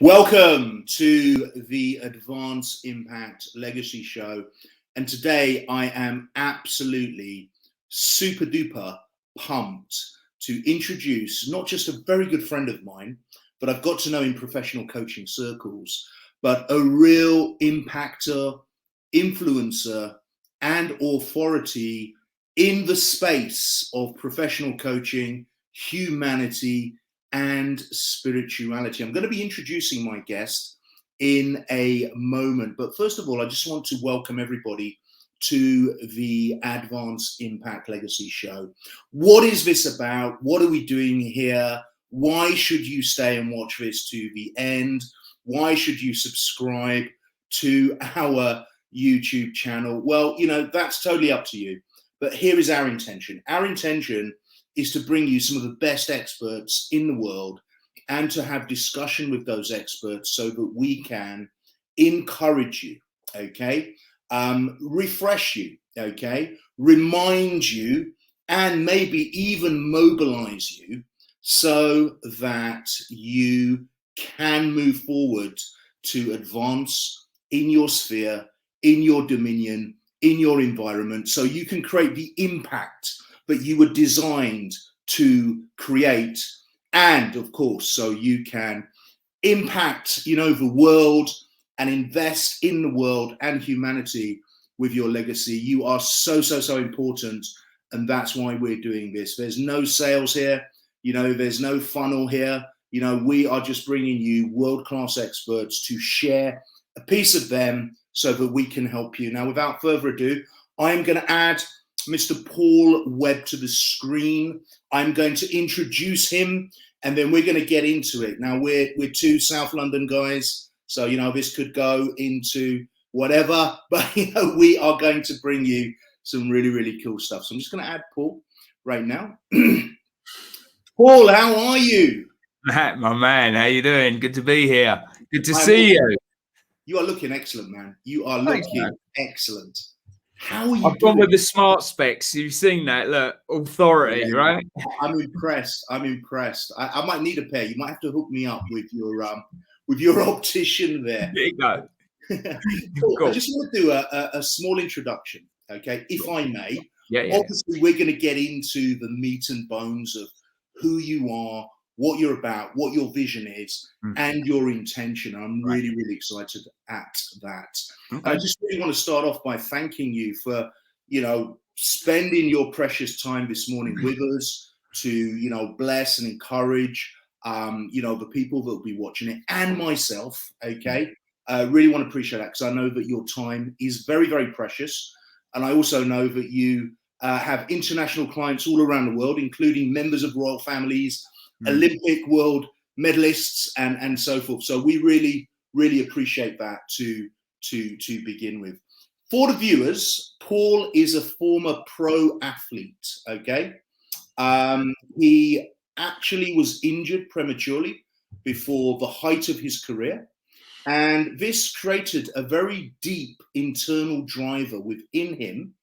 Welcome to the Advance Impact Legacy Show. And today I am absolutely super duper pumped to introduce not just a very good friend of mine, but I've got to know in professional coaching circles, but a real impactor, influencer, and authority in the space of professional coaching, humanity, and spirituality. I'm going to be introducing my guest in a moment, but first of all, I just want to welcome everybody to the Advance Impact Legacy Show. What is this about? What are we doing here? Why should you stay and watch this to the end? Why should you subscribe to our YouTube channel? Well, that's totally up to you, but here is our intention. Our intention is to bring you some of the best experts in the world and to have discussion with those experts so that we can encourage you, okay? Refresh you, okay? Remind you and maybe even mobilize you so that you can move forward to advance in your sphere, in your dominion, in your environment, so you can create the impact that you were designed to create, and of course, so you can impact, the world and invest in the world and humanity with your legacy. You are so important, and that's why we're doing this. There's no sales here, there's no funnel here. We are just bringing you world-class experts to share a piece of them so that we can help you. Now, without further ado, I'm going to add Mr. Paul Webb to the screen. I'm going to introduce him, and then we're going to get into it. Now, we're two South London guys, so this could go into whatever, but we are going to bring you some really cool stuff. So I'm just going to add Paul right now. Paul, how are you? Matt, my man, how you doing? Good to be here. Good to see you. You are looking excellent, man. You are looking excellent. How are you I've gone with the smart specs. You've seen that. Look, authority, right? I'm impressed. I might need a pair. You might have to hook me up with your optician there. There you go. Cool. I just want to do a small introduction, okay, if I may. Yeah. Obviously, we're going to get into the meat and bones of who you are, what you're about, what your vision is, and your intention. I'm really excited at that. Okay. I just really want to start off by thanking you for, spending your precious time this morning with us to, bless and encourage, the people that will be watching it and myself. Okay. I really want to appreciate that because I know that your time is very precious. And I also know that you have international clients all around the world, including members of royal families, Olympic world medalists, and so forth. So we really appreciate that to begin with. For the viewers, Paul is a former pro athlete. Okay, he actually was injured prematurely before the height of his career, and this created a very deep internal driver within him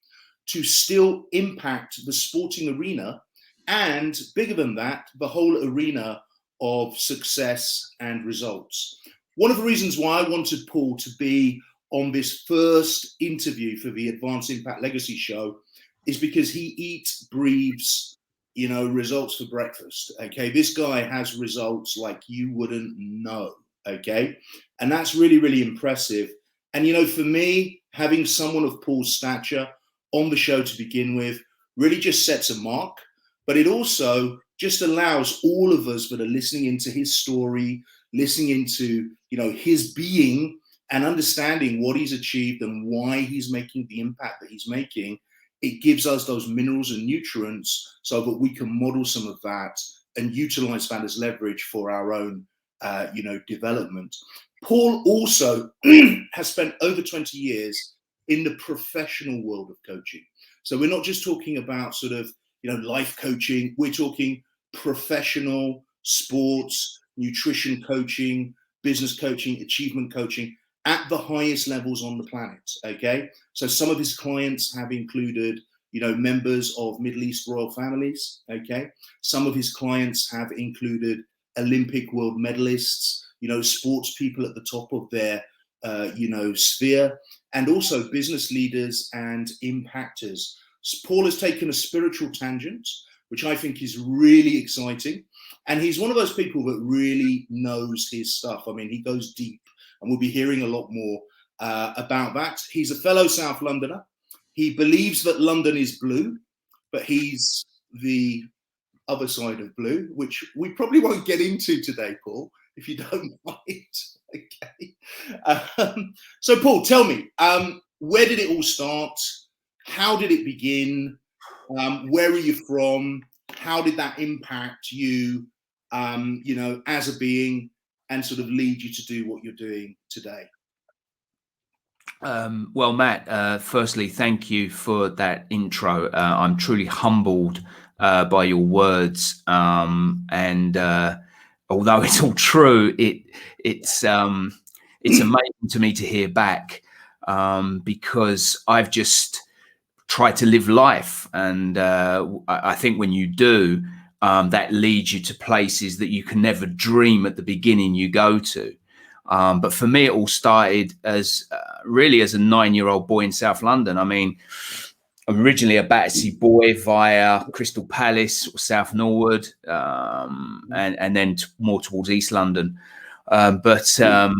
to still impact the sporting arena, and bigger than that, the whole arena of success and results. One of the reasons why I wanted Paul to be on this first interview for the Advanced Impact Legacy Show is because he eats, breathes, results for breakfast. Okay, this guy has results like you wouldn't know. Okay, and that's really impressive. And for me, having someone of Paul's stature on the show to begin with really just sets a mark. But it also just allows all of us that are listening into his story, listening into, his being and understanding what he's achieved and why he's making the impact that he's making. It gives us those minerals and nutrients so that we can model some of that and utilize that as leverage for our own, development. Paul also has spent over 20 years in the professional world of coaching. So we're not just talking about sort of, life coaching. We're talking professional sports, nutrition coaching, business coaching, achievement coaching at the highest levels on the planet. Okay. So some of his clients have included, members of Middle East royal families. Okay. Some of his clients have included Olympic world medalists, sports people at the top of their, sphere, and also business leaders and impactors. Paul has taken a spiritual tangent, which I think is really exciting. And he's one of those people that really knows his stuff. I mean, he goes deep, and we'll be hearing a lot more about that. He's a fellow South Londoner. He believes that London is blue, but he's the other side of blue, which we probably won't get into today, Paul, if you don't mind. Okay. So, Paul, tell me, where did it all start? How did it begin? Where are you from? How did that impact you, as a being, and sort of lead you to do what you're doing today? Well, Matt, firstly, thank you for that intro. I'm truly humbled by your words, and although it's all true, it's amazing to me to hear back, because I've just tried to live life, and I think when you do, that leads you to places that you can never dream at the beginning you go to. But for me, it all started as really as a 9-year-old boy in South London. I mean, I'm originally a Battersea boy via Crystal Palace or South Norwood, and then more towards East London. But I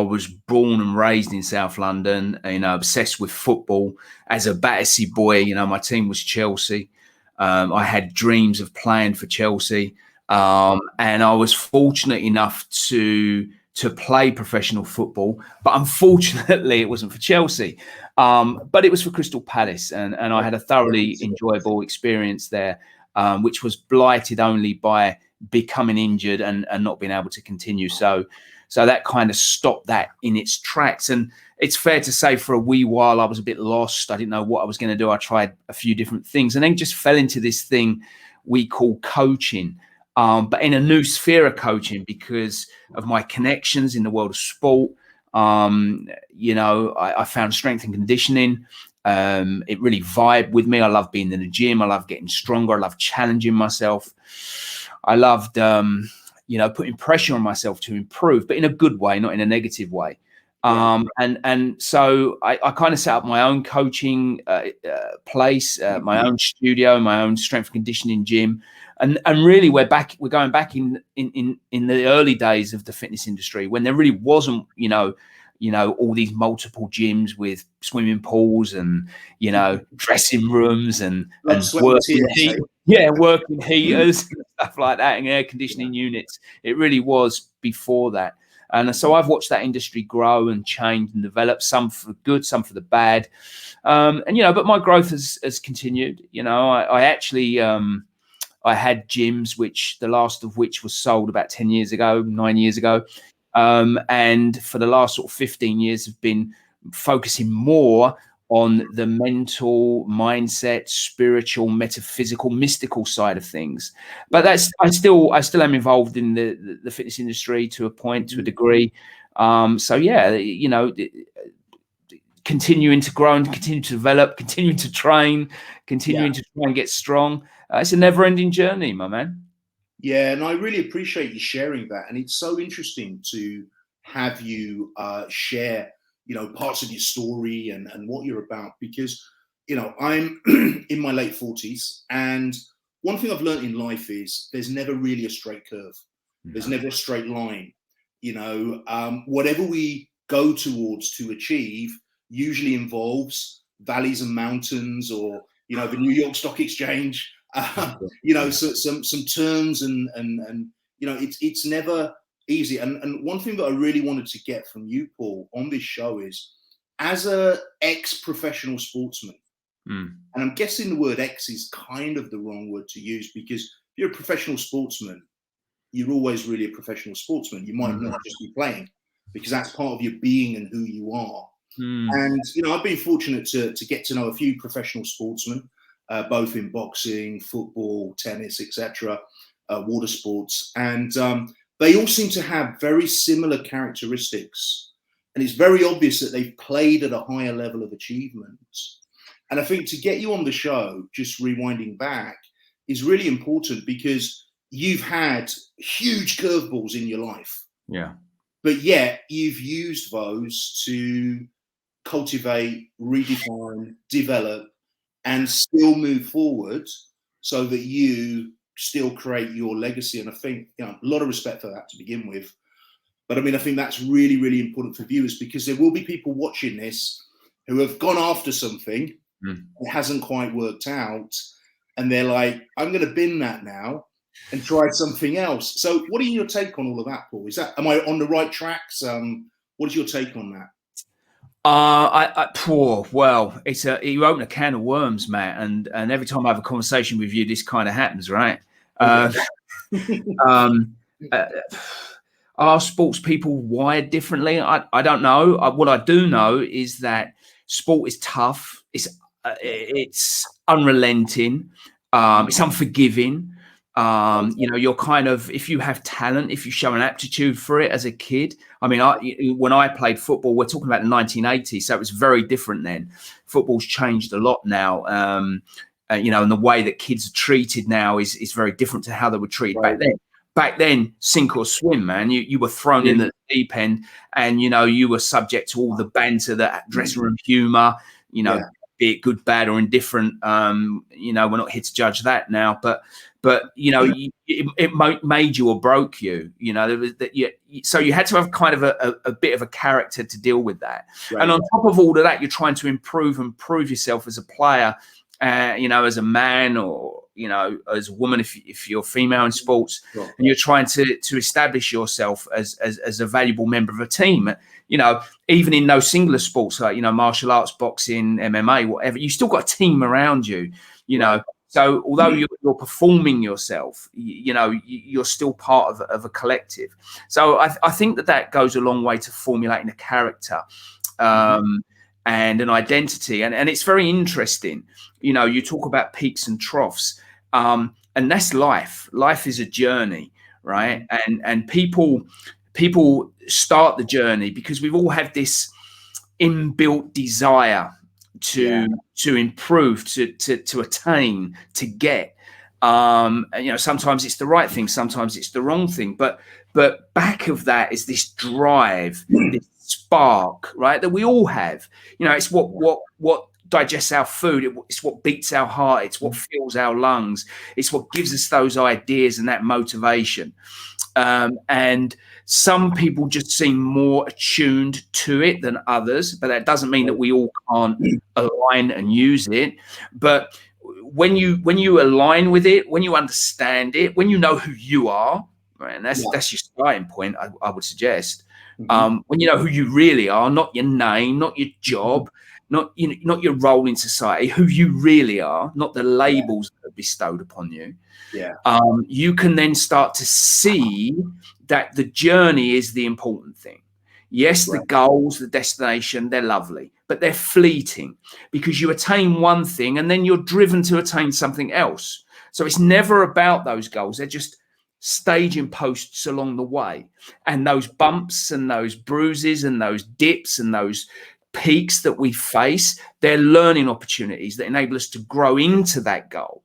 was born and raised in South London, obsessed with football. As a Battersea boy, my team was Chelsea. I had dreams of playing for Chelsea. And I was fortunate enough to play professional football, but unfortunately it wasn't for Chelsea, but it was for Crystal Palace, and I had a thoroughly enjoyable experience there, which was blighted only by becoming injured and not being able to continue. So that kind of stopped that in its tracks. And it's fair to say for a wee while I was a bit lost. I didn't know what I was going to do. I tried a few different things, and then just fell into this thing we call coaching. But in a new sphere of coaching, because of my connections in the world of sport, I found strength and conditioning. It really vibed with me. I love being in the gym. I love getting stronger. I love challenging myself. I loved, putting pressure on myself to improve, but in a good way, not in a negative way. And so I kind of set up my own coaching place, my own studio, my own strength and conditioning gym. And really, we're going back in the early days of the fitness industry, when there really wasn't, all these multiple gyms with swimming pools and, dressing rooms and working heaters and stuff like that, and air conditioning units. It really was before that. And so I've watched that industry grow and change and develop, some for good, some for the bad. But my growth has continued. I actually, I had gyms, which the last of which was sold about 9 years ago. And for the last sort of 15 years have been focusing more on the mental, mindset, spiritual, metaphysical, mystical side of things. But I still am involved in the fitness industry to a point, to a degree. Continuing to grow and continue to develop, continuing to train, continuing to try and get strong. It's a never-ending journey, my man. Yeah, and I really appreciate you sharing that. And it's so interesting to have you share, parts of your story and what you're about, because, I'm in my late 40s. And one thing I've learned in life is there's never really a straight curve. There's never a straight line. Whatever we go towards to achieve usually involves valleys and mountains, or, the New York Stock Exchange. So some turns and it's never easy. And one thing that I really wanted to get from you, Paul, on this show is, as a ex-professional sportsman, and I'm guessing the word ex is kind of the wrong word to use, because if you're a professional sportsman, you're always really a professional sportsman. You might not just be playing, because that's part of your being and who you are. And I've been fortunate to get to know a few professional sportsmen, both in boxing, football, tennis, etc., water sports. And they all seem to have very similar characteristics. And it's very obvious that they've played at a higher level of achievement. And I think to get you on the show, just rewinding back, is really important, because you've had huge curveballs in your life. Yeah. But yet you've used those to cultivate, redefine, develop, and still move forward so that you still create your legacy. And I think, you know, a lot of respect for that to begin with. But I mean, I think that's really, really important for viewers, because there will be people watching this who have gone after something, it hasn't quite worked out, and they're like, I'm going to bin that now and try something else. So what are your take on all of that, Paul? Am I on the right tracks? What is your take on that? Well, you open a can of worms, Matt, and every time I have a conversation with you, this kind of happens, right? Are sports people wired differently? I don't know. What I do know is that sport is tough. It's unrelenting. It's unforgiving. You know, you're kind of, if you have talent, if you show an aptitude for it as a kid. I mean, when I played football, we're talking about the 1980s, so it was very different then. Football's changed a lot now. You know, and the way that kids are treated now is very different to how they were treated back then. Back then, sink or swim, man. You were thrown in the deep end, and you know you were subject to all the banter, the dressing room humor. You know, be it good, bad, or indifferent. You know, we're not here to judge that now, but you know, it made you or broke you. You know, there was that. So you had to have kind of a bit of a character to deal with that. And on top of all of that, you're trying to improve and prove yourself as a player. You know, as a man, or you know, as a woman, if you're female in sports, and you're trying to establish yourself as a valuable member of a team. You know, even in those singular sports like, you know, martial arts, boxing, MMA, whatever, you still got a team around you. You know, so although you're performing yourself, you know, you're still part of a collective. So I think that goes a long way to formulating a character. And an identity, and it's very interesting. You know, you talk about peaks and troughs, and that's life. Life is a journey, right? And people start the journey because we've all had this inbuilt desire to improve, to attain, to get. You know, sometimes it's the right thing, sometimes it's the wrong thing, but back of that is this drive, this spark, right, that we all have. You know, it's what digests our food. It's what beats our heart. It's what fills our lungs. It's what gives us those ideas and that motivation. And some people just seem more attuned to it than others, but that doesn't mean that we all can't align and use it. But when you align with it, when you understand it, when you know who you are, right, and that's your starting point, I would suggest. When you know who you really are, not your name, not your job, not your role in society, who you really are, not the labels that are bestowed upon you. You can then start to see that the journey is the important thing. Yes, the goals, the destination, they're lovely, but they're fleeting, because you attain one thing and then you're driven to attain something else. So it's never about those goals. They're just staging posts along the way. And those bumps and those bruises and those dips and those peaks that we face, they're learning opportunities that enable us to grow into that goal.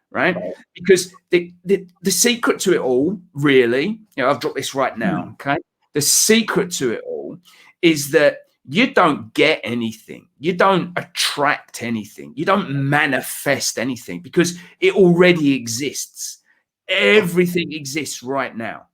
Right? Because the secret to it all, really, you know, I've dropped this right now. Okay. The secret to it all is that you don't get anything. You don't attract anything. You don't manifest anything, because it already exists. Everything exists right now,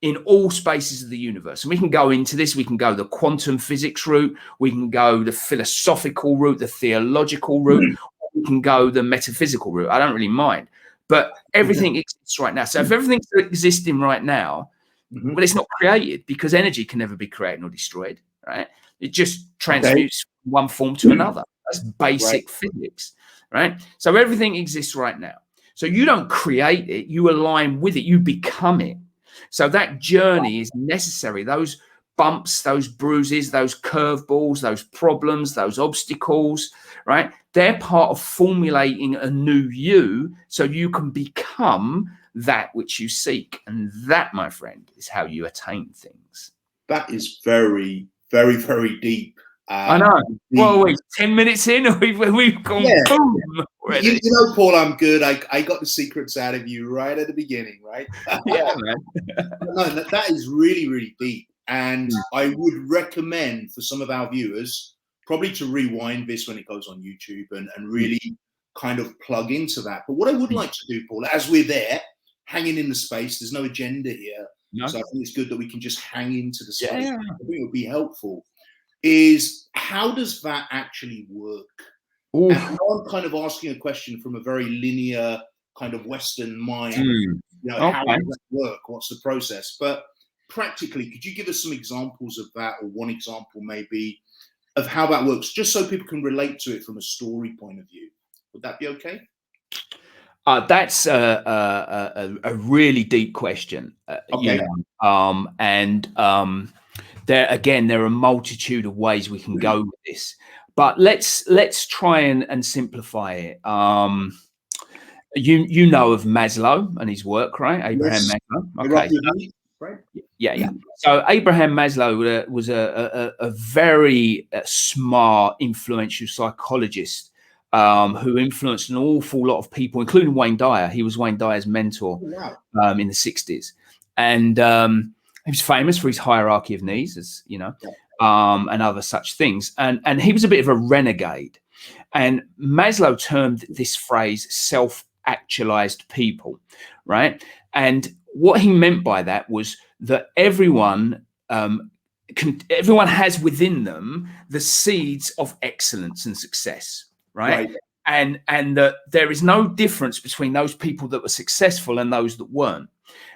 in all spaces of the universe. And we can go into this. We can go the quantum physics route. We can go the philosophical route, the theological route. We can go the metaphysical route. I don't really mind. But everything exists right now. So if everything's existing right now, well, it's not created, because energy can never be created or destroyed, right? It just transmutes from one form to another. That's basic physics, right? So everything exists right now. So you don't create it, you align with it, you become it. So that journey is necessary. Those bumps, those bruises, those curveballs, those problems, those obstacles, right? They're part of formulating a new you, so you can become that which you seek. And that, my friend, is how you attain things. That is very, very, very deep. I know. Well, we're 10 minutes in, and we've gone boom already. You know, Paul, I'm good. I got the secrets out of you right at the beginning, right? Yeah, man. No, that is really, really deep. And I would recommend for some of our viewers probably to rewind this when it goes on YouTube and really kind of plug into that. But what I would like to do, Paul, as we're there, hanging in the space, there's no agenda here. No. So I think it's good that we can just hang into the space. Yeah. I think it would be helpful. Is how does that actually work? And I'm kind of asking a question from a very linear kind of Western mind. You know, how does that work? What's the process? But practically, could you give us some examples of that, or one example maybe of how that works, just so people can relate to it from a story point of view? Would that be okay? That's a really deep question. Okay. You know, there again, there are a multitude of ways we can go with this, but let's try and simplify it. You know of Maslow and his work, right? Abraham Maslow. Okay. Right. Yeah. So Abraham Maslow was a very smart, influential psychologist who influenced an awful lot of people, including Wayne Dyer. He was Wayne Dyer's mentor in the 60s. And he was famous for his hierarchy of needs, as you know, and other such things. And he was a bit of a renegade. And Maslow termed this phrase self-actualized people, right? And what he meant by that was that everyone has within them the seeds of excellence and success, right? And that there is no difference between those people that were successful and those that weren't.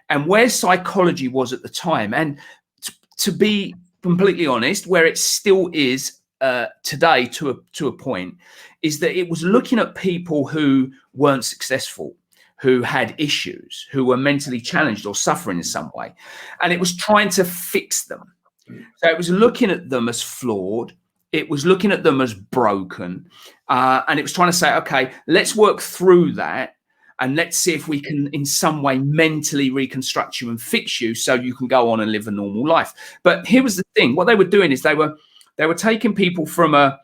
And where psychology was at the time, and to be completely honest, where it still is today to a point, is that it was looking at people who weren't successful, who had issues, who were mentally challenged or suffering in some way, and it was trying to fix them. So it was looking at them as flawed, it was looking at them as broken, and it was trying to say, okay, let's work through that. And let's see if we can in some way mentally reconstruct you and fix you so you can go on and live a normal life. But here was the thing. What they were doing is they were taking people from a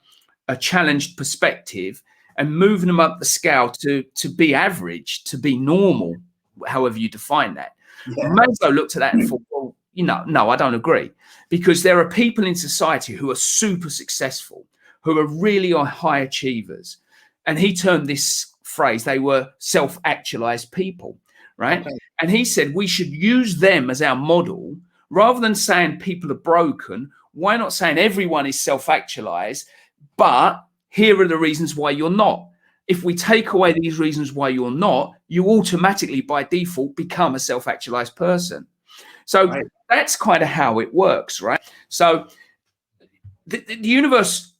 challenged perspective and moving them up the scale to be average, to be normal, however you define that. Maslow looked at that and thought, well, no, I don't agree. Because there are people in society who are super successful, who are really high achievers. And he termed this phrase, they were self-actualized people, right? And he said we should use them as our model rather than saying people are broken. Why not saying everyone is self-actualized, but here are the reasons why you're not. If we take away these reasons why you're not, you automatically by default become a self-actualized person. So that's kind of how it works, right? So the universe,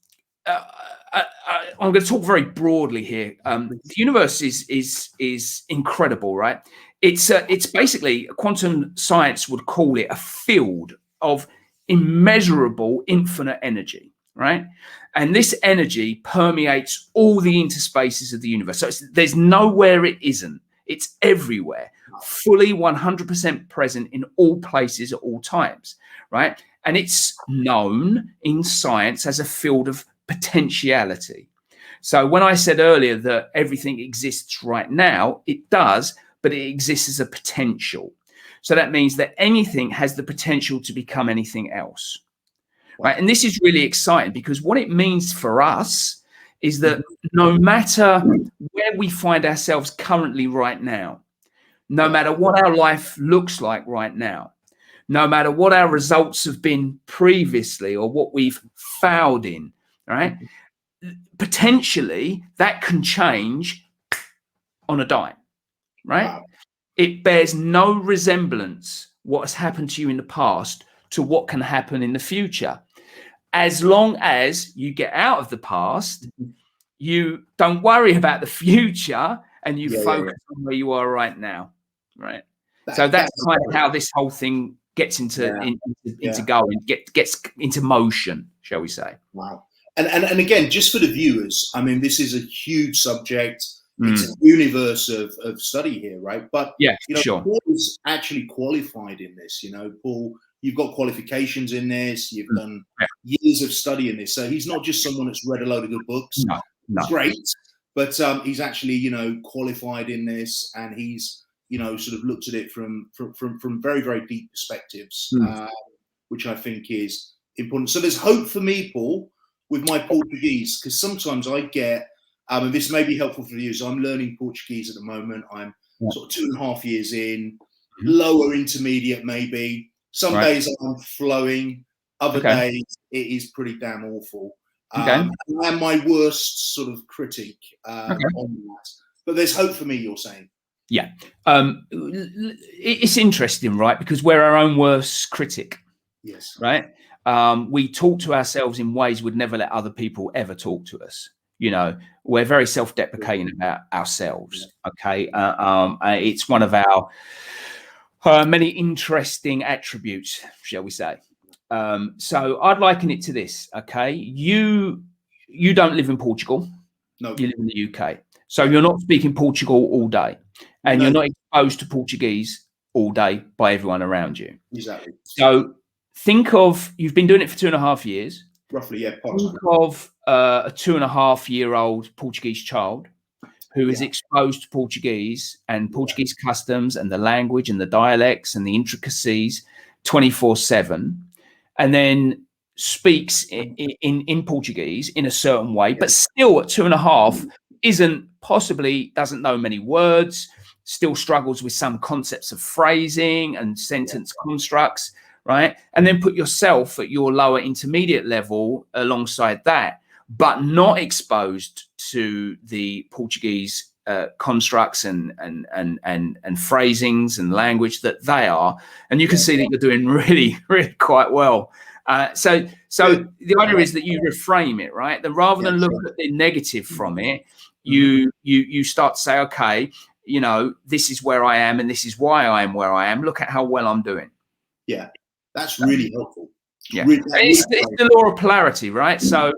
I'm going to talk very broadly here. The universe is incredible, right? It's basically, quantum science would call it a field of immeasurable infinite energy, right? And this energy permeates all the interspaces of the universe. So there's nowhere it isn't. It's everywhere, fully 100% present in all places at all times, right? And it's known in science as a field of potentiality. So when I said earlier that everything exists right now, it does, but it exists as a potential. So that means that anything has the potential to become anything else. Right. And this is really exciting because what it means for us is that no matter where we find ourselves currently right now, no matter what our life looks like right now, no matter what our results have been previously or what we've failed in, right? Potentially that can change on a dime, right? Wow. It bears no resemblance what has happened to you in the past to what can happen in the future. As long as you get out of the past, you don't worry about the future and you focus on where you are right now, right? So that's kind of how this whole thing gets into going, gets into motion, shall we say. Wow. And again, just for the viewers, I mean, this is a huge subject. It's a universe of study here, right? But sure. Paul is actually qualified in this. Paul you've got qualifications in this, you've done years of study in this. So he's not just someone that's read a load of good books. No. It's great, but he's actually, you know, qualified in this, and he's, you know, sort of looked at it from very, very deep perspectives, which I think is important. So there's hope for me, Paul, with my Portuguese, because sometimes I get, and this may be helpful for you, so I'm learning Portuguese at the moment. I'm sort of 2.5 years in, lower intermediate maybe. Some days I'm flowing, other days it is pretty damn awful. And my worst sort of critic on that. But there's hope for me, you're saying. Yeah. It's interesting, right? Because we're our own worst critic. Yes. Right. We talk to ourselves in ways we'd never let other people ever talk to us. You know, we're very self-deprecating about ourselves. Okay. It's one of our many interesting attributes, shall we say. So I'd liken it to this. Okay. You don't live in Portugal. No. You live in the UK. So you're not speaking Portugal all day, and you're not exposed to Portuguese all day by everyone around you. Exactly. So think of, you've been doing it for 2.5 years. Roughly, yeah. Think of a 2.5-year-old Portuguese child who is exposed to Portuguese and Portuguese customs and the language and the dialects and the intricacies 24/7, and then speaks in Portuguese in a certain way, but still at 2.5 doesn't know many words, still struggles with some concepts of phrasing and sentence constructs, right? And then put yourself at your lower intermediate level alongside that, but not exposed to the Portuguese constructs and phrasings and language that they are, and you can see that you're doing really, really quite well. So the idea is that you reframe it, right? Then rather than look at the negative from it, you start to say, okay, you know, this is where I am and this is why I am where I am. Look at how well I'm doing. Yeah, that's really helpful. Yeah, it's the law of polarity, right? So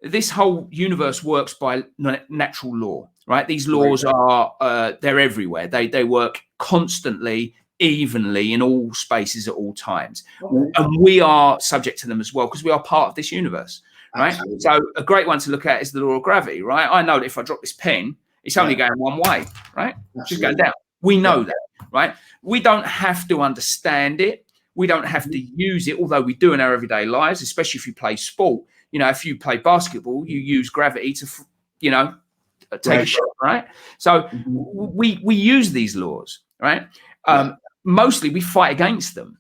this whole universe works by natural law, right? These laws are they're everywhere. They work constantly, evenly in all spaces at all times, and we are subject to them as well because we are part of this universe, right? Absolutely. So a great one to look at is the law of gravity, right? I know that if I drop this pen, it's only going one way, right? It's just going down. We know that, right? We don't have to understand it. We don't have to use it, although we do in our everyday lives, especially if you play sport. You know, if you play basketball, you use gravity to, you know, take a shot, right? So we use these laws, right? Mostly we fight against them.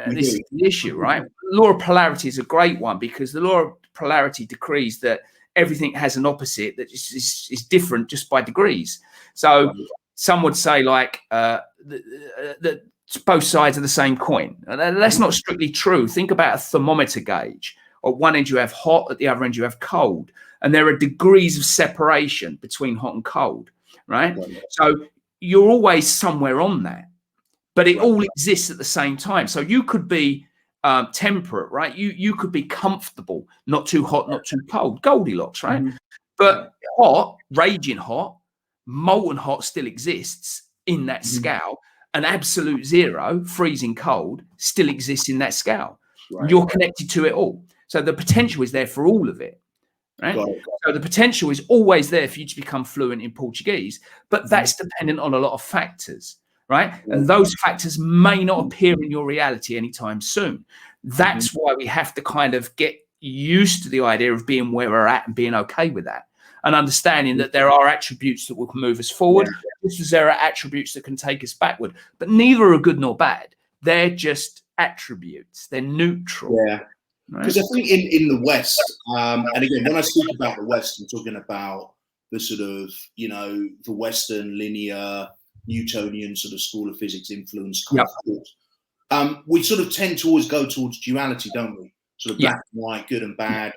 This is the issue, right? Law of polarity is a great one because the law of polarity decrees that everything has an opposite that is different just by degrees. So some would say like that both sides of the same coin. That's not strictly true. Think about a thermometer gauge. At one end you have hot, at the other end you have cold. And there are degrees of separation between hot and cold, right? So you're always somewhere on that. But it all exists at the same time. So you could be temperate, right? You could be comfortable, not too hot, not too cold, Goldilocks, right? But hot, raging hot, molten hot still exists in that scale. And absolute zero, freezing cold, still exists in that scale. You're connected to it all. So the potential is there for all of it, right? So the potential is always there for you to become fluent in Portuguese, but that's dependent on a lot of factors. Right. And those factors may not appear in your reality anytime soon. That's why we have to kind of get used to the idea of being where we're at and being okay with that and understanding that there are attributes that will move us forward, just as there are attributes that can take us backward. But neither are good nor bad. They're just attributes. They're neutral. Yeah. Because I think in the West, and again, when I speak about the West, I'm talking about the sort of, you know, the Western linear Newtonian sort of school of physics influence kind of thought. We sort of tend to always go towards duality, don't we? Sort of black and white, good and bad,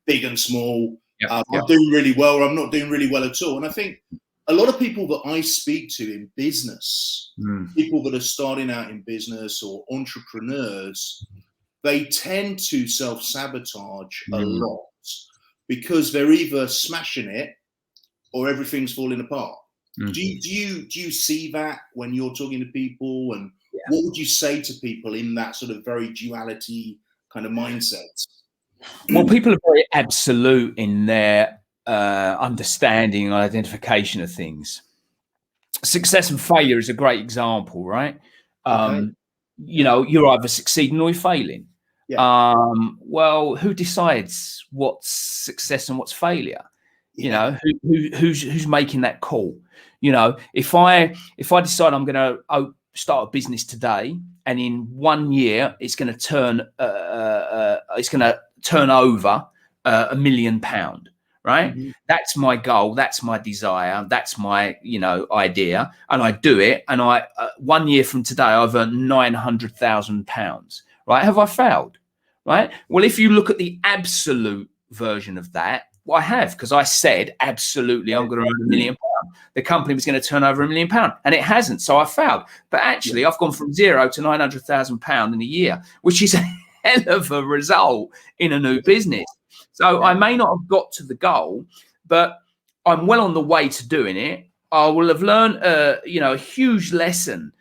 big and small. I'm doing really well or I'm not doing really well at all. And I think a lot of people that I speak to in business, people that are starting out in business or entrepreneurs, they tend to self-sabotage a lot because they're either smashing it or everything's falling apart. Do you see that when you're talking to people, and what would you say to people in that sort of very duality kind of mindset? Well, people are very absolute in their understanding and identification of things. Success and failure is a great example, right? You know, you're either succeeding or you're failing. Well, who decides what's success and what's failure? You know, who's making that call? You know, if I decide I'm going to start a business today, and in 1 year it's going to turn over £1 million, right? That's my goal, that's my desire, that's my, you know, idea, and I do it, and I 1 year from today I've earned £900,000, right? Have I failed? Right? Well, if you look at the absolute version of that, well, I have, because I said absolutely I'm going to earn £1 million. The company was going to turn over £1 million, and it hasn't, so I failed. But actually, I've gone from zero to £900,000 in a year, which is a hell of a result in a new business. So I may not have got to the goal, but I'm well on the way to doing it. I will have learned, you know, a huge lesson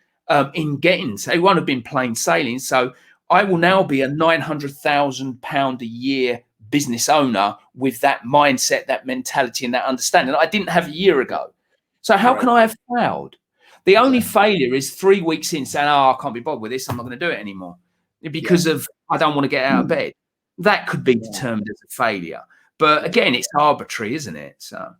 in getting. So it won't have been plain sailing. So I will now be a £900,000 a year business owner with that mindset, that mentality, and that understanding that I didn't have a year ago. So how can I have failed? The only failure is 3 weeks in saying, "Oh, I can't be bothered with this. I'm not going to do it anymore because of I don't want to get out of bed." That could be determined as a failure. But again, it's arbitrary, isn't it? So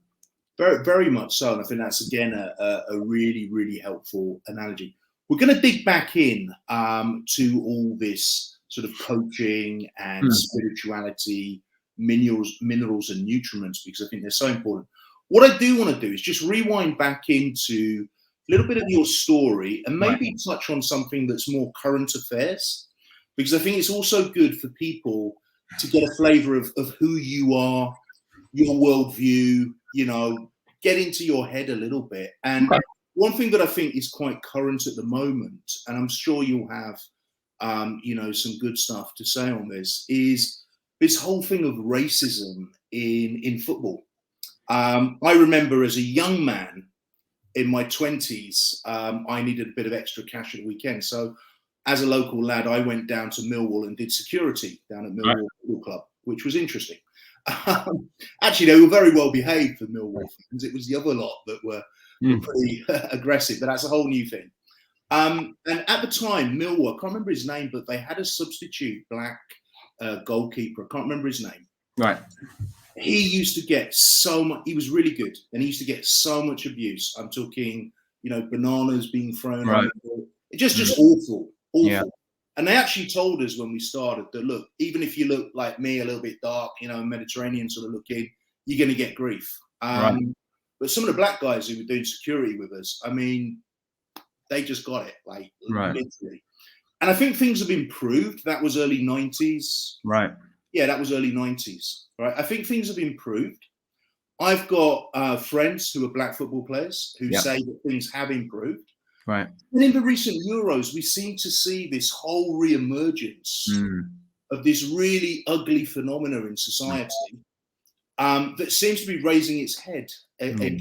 very, very much so. And I think that's again a really, really helpful analogy. We're going to dig back in to all this sort of coaching and spirituality, minerals and nutriments, because I think they're so important. What I do want to do is just rewind back into a little bit of your story and maybe touch on something that's more current affairs, because I think it's also good for people to get a flavor of who you are, your worldview, you know, get into your head a little bit. And one thing that I think is quite current at the moment, and I'm sure you'll have, you know, some good stuff to say on this, is this whole thing of racism in football. I remember as a young man in my 20s, I needed a bit of extra cash at the weekend. So as a local lad, I went down to Millwall and did security down at Millwall Football Club, which was interesting. Actually, they were very well behaved for Millwall fans. It was the other lot that were pretty aggressive, but that's a whole new thing. And at the time, Millwall, I can't remember his name, but they had a substitute black goalkeeper. I can't remember his name. Right. He used to get so much. He was really good, and he used to get so much abuse. I'm talking, you know, bananas being thrown. Right. Just awful. Yeah. And they actually told us when we started that, look, even if you look like me, a little bit dark, you know, Mediterranean sort of looking, you're going to get grief. But some of the black guys who were doing security with us, I mean, they just got it, like literally. And I think things have improved. That was early 90s. Right. Yeah, that was early 90s. Right. I think things have improved. I've got friends who are black football players who say that things have improved. Right. And in the recent Euros, we seem to see this whole re-emergence of this really ugly phenomena in society that seems to be raising its head again.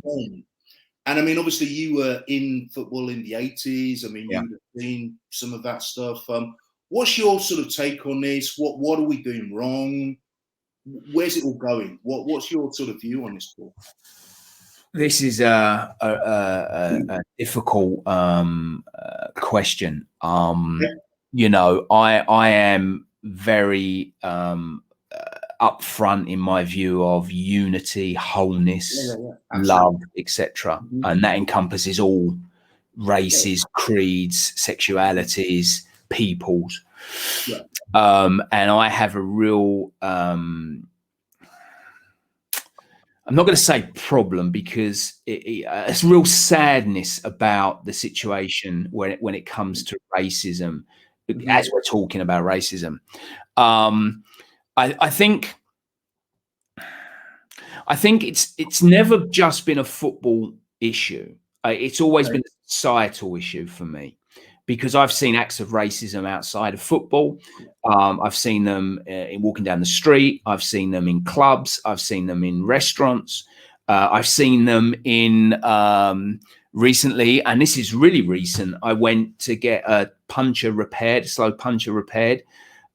And I mean, obviously, you were in football in the 80s. I mean, you would have seen some of that stuff. What's your sort of take on this? What are we doing wrong? Where's it all going? What's your sort of view on this, Paul? This is a difficult question. You know, I am very upfront in my view of unity, wholeness, love, etc., and that encompasses all races, creeds, sexualities, peoples. And I have a real I'm not going to say problem, because it's real sadness about the situation when it comes to racism, as we're talking about racism. I think it's never just been a football issue. It's always been a societal issue for me, because I've seen acts of racism outside of football. I've seen them in walking down the street. I've seen them in clubs. I've seen them in restaurants. I've seen them in recently, and this is really recent, I went to get a puncher repaired, a slow puncher repaired,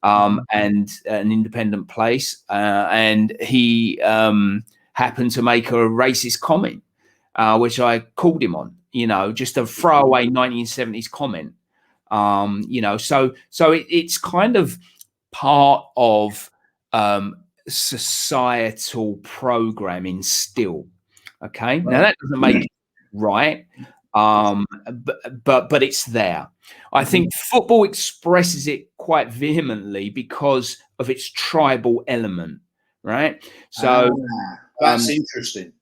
and an independent place, and he happened to make a racist comment, which I called him on, just a throwaway 1970s comment. So it's kind of part of societal programming still. Okay, now that doesn't make it right, but it's there. I think football expresses it quite vehemently because of its tribal element, right? So that's interesting.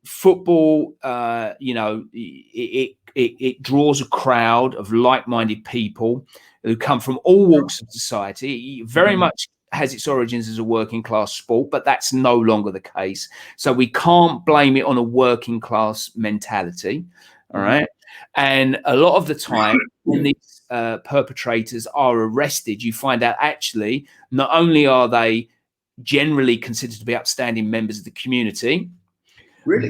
Football, it draws a crowd of like-minded people who come from all walks of society. It very much has its origins as a working class sport, but that's no longer the case. So we can't blame it on a working class mentality. All right. And a lot of the time when these perpetrators are arrested, you find out actually not only are they generally considered to be upstanding members of the community,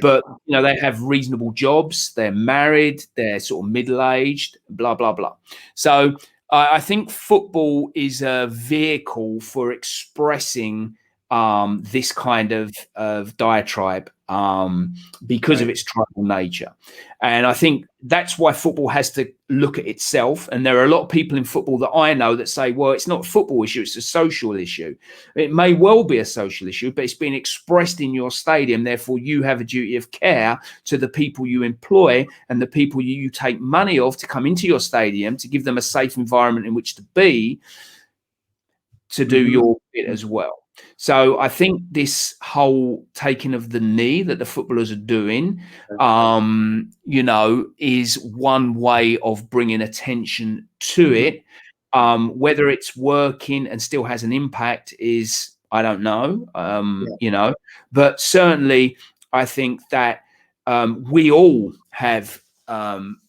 but they have reasonable jobs, they're married, they're sort of middle-aged, blah blah blah. So I think football is a vehicle for expressing this kind of diatribe because of its tribal nature. And I think that's why football has to look at itself. And there are a lot of people in football that I know that say, well, it's not a football issue, it's a social issue. It may well be a social issue, but it's been expressed in your stadium. Therefore, you have a duty of care to the people you employ and the people you take money of to come into your stadium, to give them a safe environment in which to be, to do your bit as well. So I think this whole taking of the knee that the footballers are doing, is one way of bringing attention to it. Whether it's working and still has an impact is, I don't know, but certainly I think that we all have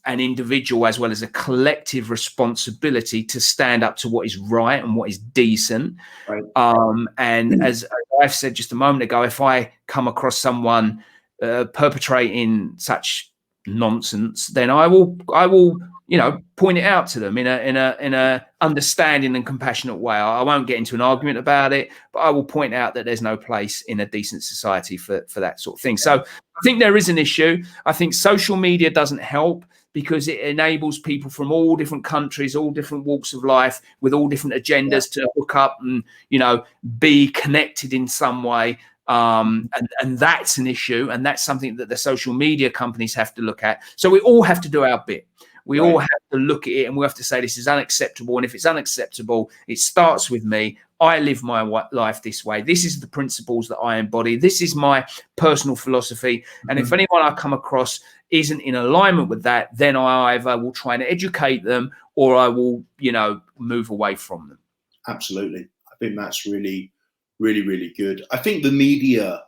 an individual as well as a collective responsibility to stand up to what is right and what is decent. And as I've said just a moment ago, if I come across someone perpetrating such nonsense, then I will point it out to them in a understanding and compassionate way. I won't get into an argument about it, but I will point out that there's no place in a decent society for that sort of thing. So I think there is an issue. I think social media doesn't help because it enables people from all different countries, all different walks of life, with all different agendas to hook up and be connected in some way. And that's an issue, and that's something that the social media companies have to look at. So we all have to do our bit. We all have to look at it, and we have to say this is unacceptable. And if it's unacceptable, it starts with me. I live my life this way. This is the principles that I embody. This is my personal philosophy. And if anyone I come across isn't in alignment with that, then I either will try and educate them or I will, move away from them. Absolutely. I think that's really, really, really good. I think the media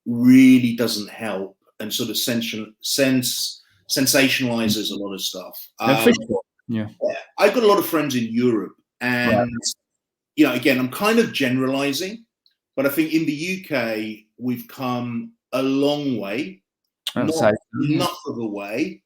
really doesn't help and sort of sensationalizes a lot of stuff. I've got a lot of friends in Europe, and again, I'm kind of generalizing, but I think in the UK we've come a long way, not enough of a way,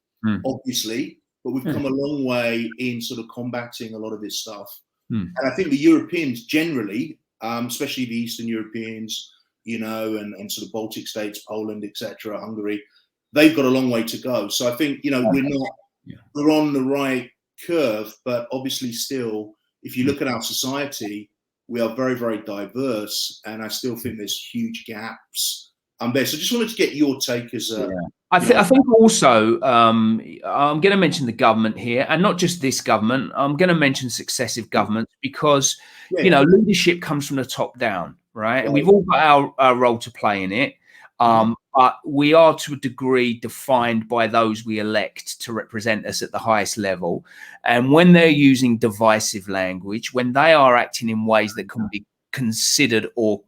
obviously, but we've come a long way in sort of combating a lot of this stuff. And I think the Europeans generally, especially the Eastern Europeans, and sort of Baltic states, Poland, etc., Hungary, they've got a long way to go. So I think, we're on the right curve, but obviously still, if you look at our society, we are very, very diverse. And I still think there's huge gaps there. So just wanted to get your take as a... I think also, I'm going to mention the government here, and not just this government. I'm going to mention successive governments because, leadership comes from the top down, right? And we've all got our role to play in it. But we are to a degree defined by those we elect to represent us at the highest level. And when they're using divisive language, when they are acting in ways that can be considered or,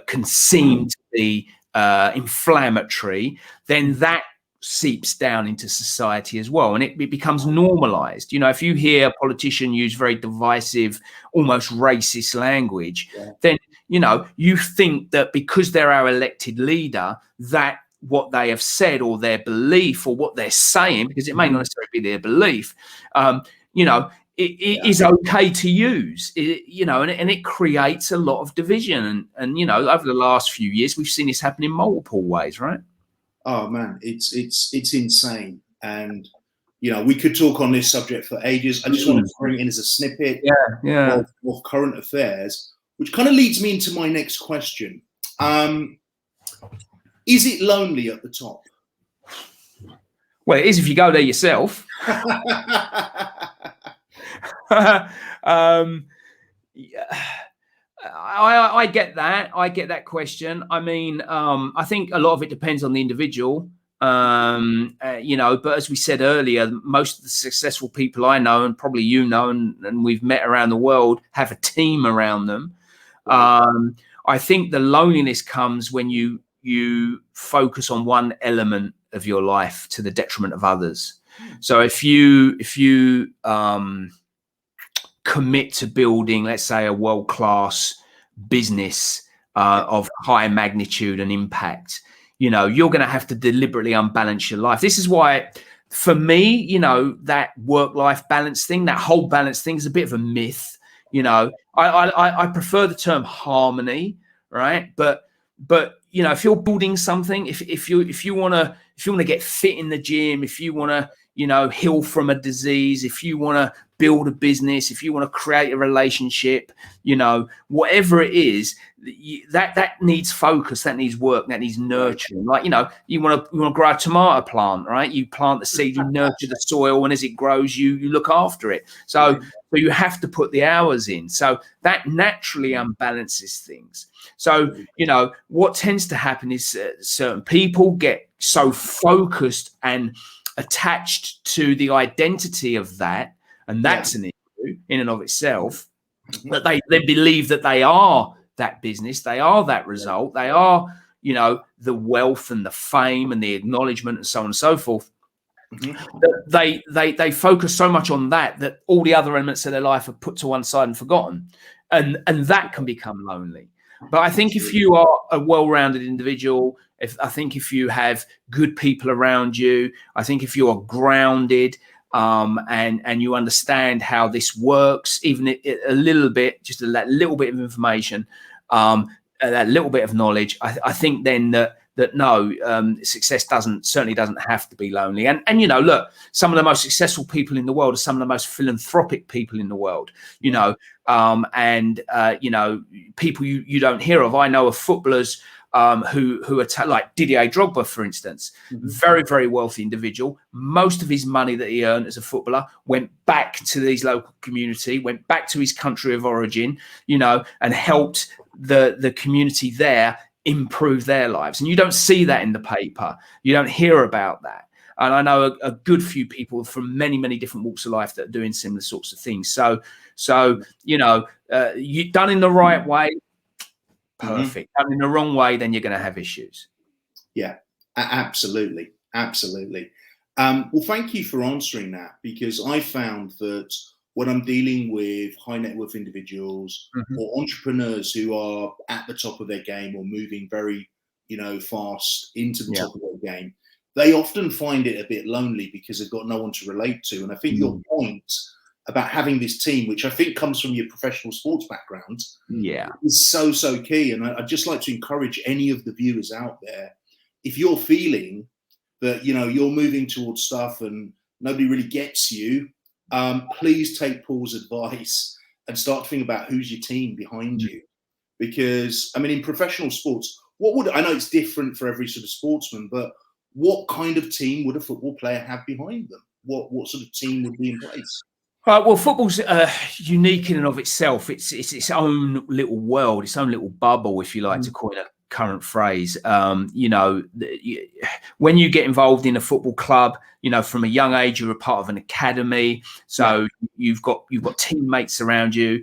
conceived to be inflammatory, then that seeps down into society as well. And it becomes normalized. If you hear a politician use very divisive, almost racist language, then you think that because they're our elected leader, that what they have said or their belief or what they're saying, because it may not necessarily be their belief, it is okay to use, and it creates a lot of division. And over the last few years, we've seen this happen in multiple ways, right? Oh man, it's insane. And we could talk on this subject for ages. I just want to bring it in as a snippet of current affairs, which kind of leads me into my next question. Is it lonely at the top? Well, it is if you go there yourself. I get that. I get that question. I mean, I think a lot of it depends on the individual. But as we said earlier, most of the successful people I know, and probably and we've met around the world, have a team around them. I think the loneliness comes when you focus on one element of your life to the detriment of others. So if you commit to building, let's say, a world-class business of high magnitude and impact, you're going to have to deliberately unbalance your life. This is why, for me, that work-life balance thing, that whole balance thing, is a bit of a myth. I prefer the term harmony, right? But if you're building something, if you want to get fit in the gym, if you want to heal from a disease, if you want to build a business, if you want to create a relationship, whatever it is, that needs focus, that needs work, that needs nurturing. Like, you want to grow a tomato plant, right? You plant the seed, you nurture the soil, and as it grows, you look after it. So you have to put the hours in. So that naturally unbalances things. So, what tends to happen is certain people get so focused and attached to the identity of that, and that's an issue in and of itself, that they believe that they are that business, they are that result, they are, the wealth and the fame and the acknowledgement and so on and so forth. They focus so much on that all the other elements of their life are put to one side and forgotten, and that can become lonely. But I think if you are a well-rounded individual, if you have good people around you, I think if you are grounded and you understand how this works, even a little bit, just that little bit of information, that little bit of knowledge, I think then that success certainly doesn't have to be lonely. And look, some of the most successful people in the world are some of the most philanthropic people in the world, people you don't hear of. I know of footballers who are like Didier Drogba, for instance, very, very wealthy individual. Most of his money that he earned as a footballer went back to his local community, went back to his country of origin, and helped the community there improve their lives. And you don't see that in the paper. You don't hear about that. And I know a good few people from many, many different walks of life that are doing similar sorts of things. So you done in the right way, perfect. Done in the wrong way, then you're going to have issues. Yeah, absolutely. Well, thank you for answering that, because I found that when I'm dealing with high net worth individuals or entrepreneurs who are at the top of their game or moving very, fast into the top of their game, they often find it a bit lonely because they've got no one to relate to. And I think your point about having this team, which I think comes from your professional sports background, is so key. And I'd just like to encourage any of the viewers out there, if you're feeling that, you're moving towards stuff and nobody really gets you, please take Paul's advice and start thinking about who's your team behind you. Because, in professional sports, I know it's different for every sort of sportsman, but what kind of team would a football player have behind them? What sort of team would be in place? Well, football's unique in and of itself. It's its own little world, its own little bubble, if you like to coin a current phrase. When you get involved in a football club, from a young age, you're a part of an academy. So you've got teammates around you.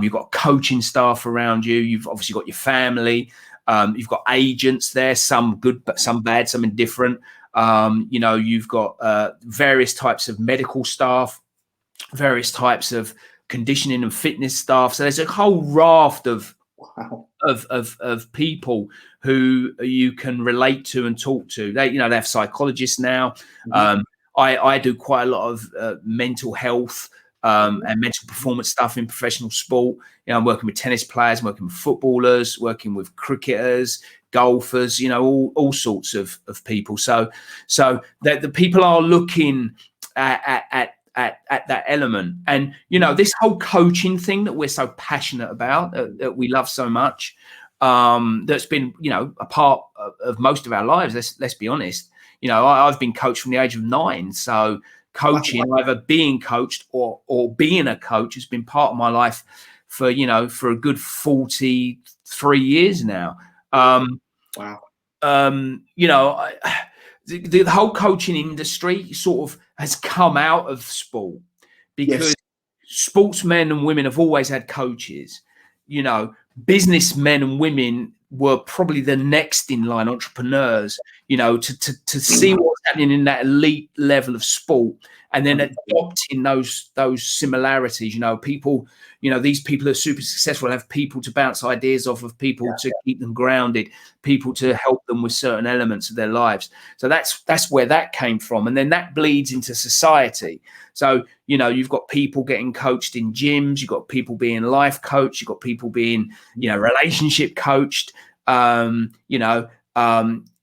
You've got coaching staff around you. You've obviously got your family. You've got agents there, some good, but some bad, some indifferent. You've got various types of medical staff, various types of conditioning and fitness staff. So there's a whole raft of Wow. of people who you can relate to and talk to. They have psychologists now. I do quite a lot of mental health and mental performance stuff in professional sport. I'm working with tennis players, working with footballers, working with cricketers, golfers, all sorts of people. So that the people are looking at that element. And this whole coaching thing that we're so passionate about, that we love so much, that's been a part of most of our lives. Let's be honest. I've been coached from the age of 9. So coaching, either being coached or being a coach, has been part of my life for a good 43 years now. Wow. The whole coaching industry sort of has come out of sport, because sportsmen and women have always had coaches. Businessmen and women were probably the next in line, entrepreneurs, to see what's happening in that elite level of sport, and then adopting those similarities. People, these people are super successful, have people to bounce ideas off of, people to keep them grounded, people to help them with certain elements of their lives. So that's where that came from. And then that bleeds into society. So, you've got people getting coached in gyms, you've got people being life coached, you've got people being, relationship coached.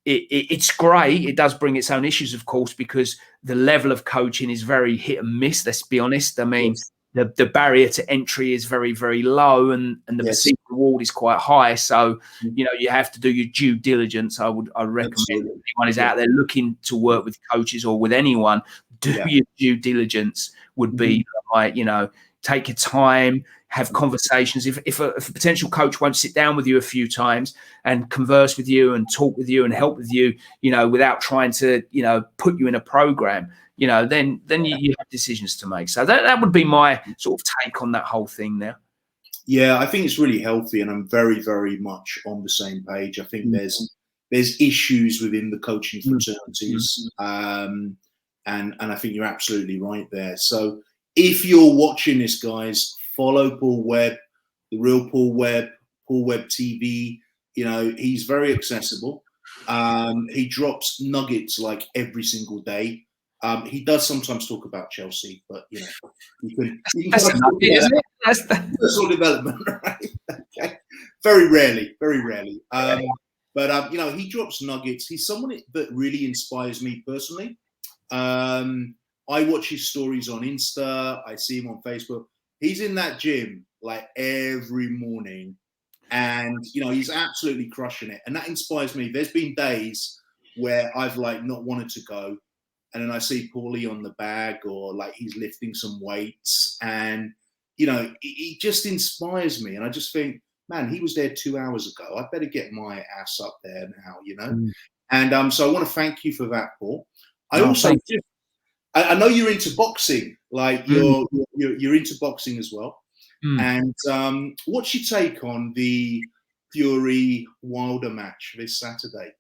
It's great. It does bring its own issues, of course, because the level of coaching is very hit and miss. Let's be honest. I mean, the barrier to entry is very, very low, and the perceived reward is quite high. So, you have to do your due diligence. I recommend anyone is out there looking to work with coaches or with anyone, do your due diligence. Would be like, take your time, have conversations. If a potential coach won't sit down with you a few times and converse with you and talk with you and help with you, without trying to, put you in a program, then you have decisions to make. So that would be my sort of take on that whole thing now. Yeah, I think it's really healthy, and I'm very, very much on the same page. I think there's issues within the coaching fraternities, and I think you're absolutely right there. So if you're watching this, guys, follow Paul Webb, the real Paul Webb TV. He's very accessible. He drops nuggets like every single day. He does sometimes talk about Chelsea, but you can that's a nugget, isn't it? That's personal development, right? Okay. Very rarely. But he drops nuggets. He's someone that really inspires me personally. I watch his stories on Insta. I see him on Facebook. He's in that gym like every morning, and he's absolutely crushing it, and that inspires me. There's been days where I've not wanted to go, and then I see Paulie on the bag, or he's lifting some weights, and he just inspires me, and I just think, man, he was there 2 hours ago. I better get my ass up there now, And so I want to thank you for that, Paul. I know you're into boxing, you're into boxing as well. And what's your take on the Fury Wilder match this Saturday?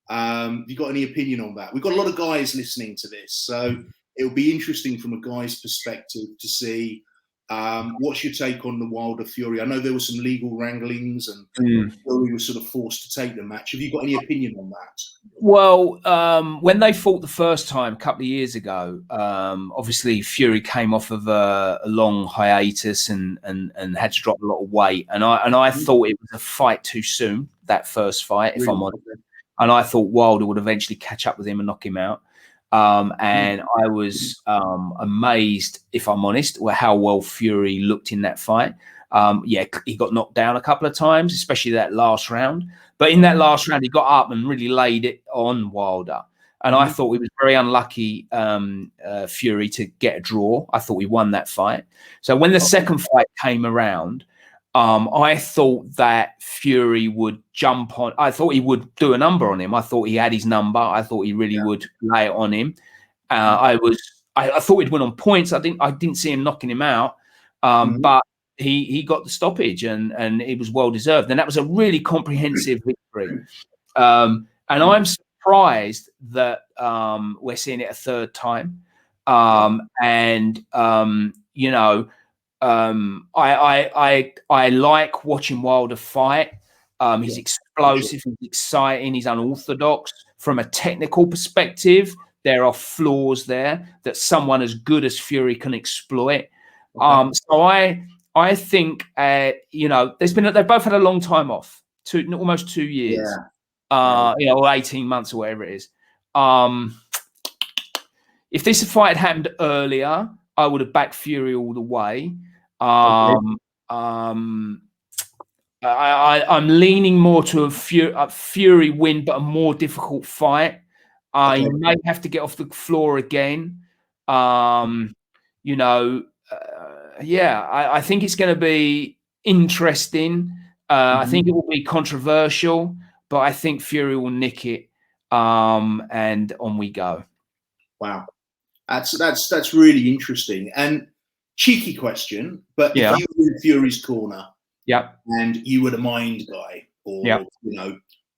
You got any opinion on that? We've got a lot of guys listening to this, so it'll be interesting from a guy's perspective to see what's your take on the Wilder Fury. I know there were some legal wranglings, and Fury was sort of forced to take the match. Have you got any opinion on that? Well, when they fought the first time a couple of years ago, obviously Fury came off of a long hiatus and had to drop a lot of weight, and I thought it was a fight too soon, that first fight, if I'm honest. And I thought Wilder would eventually catch up with him and knock him out. And I was amazed, if I'm honest, how well Fury looked in that fight. He got knocked down a couple of times, especially that last round. But in that last round, he got up and really laid it on Wilder. And I thought it was very unlucky, Fury, to get a draw. I thought he won that fight. So when the second fight came around, I thought that Fury would jump on. I thought he would do a number on him. I thought he had his number. I thought he really would lay it on him. I thought he'd win on points. I didn't see him knocking him out, but he got the stoppage, and it was well deserved. And that was a really comprehensive victory. And I'm surprised that we're seeing it a third time. I like watching Wilder fight. He's explosive, he's exciting, he's unorthodox. From a technical perspective, there are flaws there that someone as good as Fury can exploit. So I think they've both had a long time off, almost 2 years, or 18 months or whatever it is. If this fight had happened earlier, I would have backed Fury all the way. I'm leaning more to a Fury win, but a more difficult fight. You may have to get off the floor again. I think it's going to be interesting. I think it will be controversial, but I think Fury will nick it. And on we go. Wow, that's really interesting. And cheeky question, but if you were in Fury's corner, and you were the mind guy, or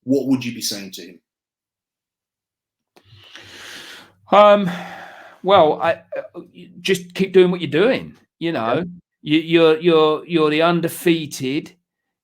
what would you be saying to him? Well, I just keep doing what you're doing. You're the undefeated,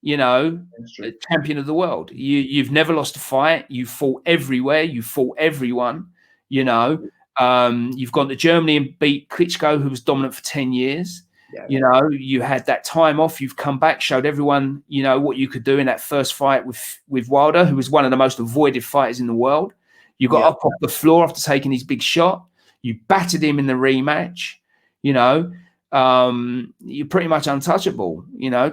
champion of the world. You've never lost a fight. You fought everywhere. You fought everyone. You've gone to Germany and beat Klitschko, who was dominant for 10 years. You had that time off. You've come back, showed everyone, what you could do in that first fight with Wilder, who was one of the most avoided fighters in the world. You got up off the floor after taking his big shot. You battered him in the rematch. You're pretty much untouchable. I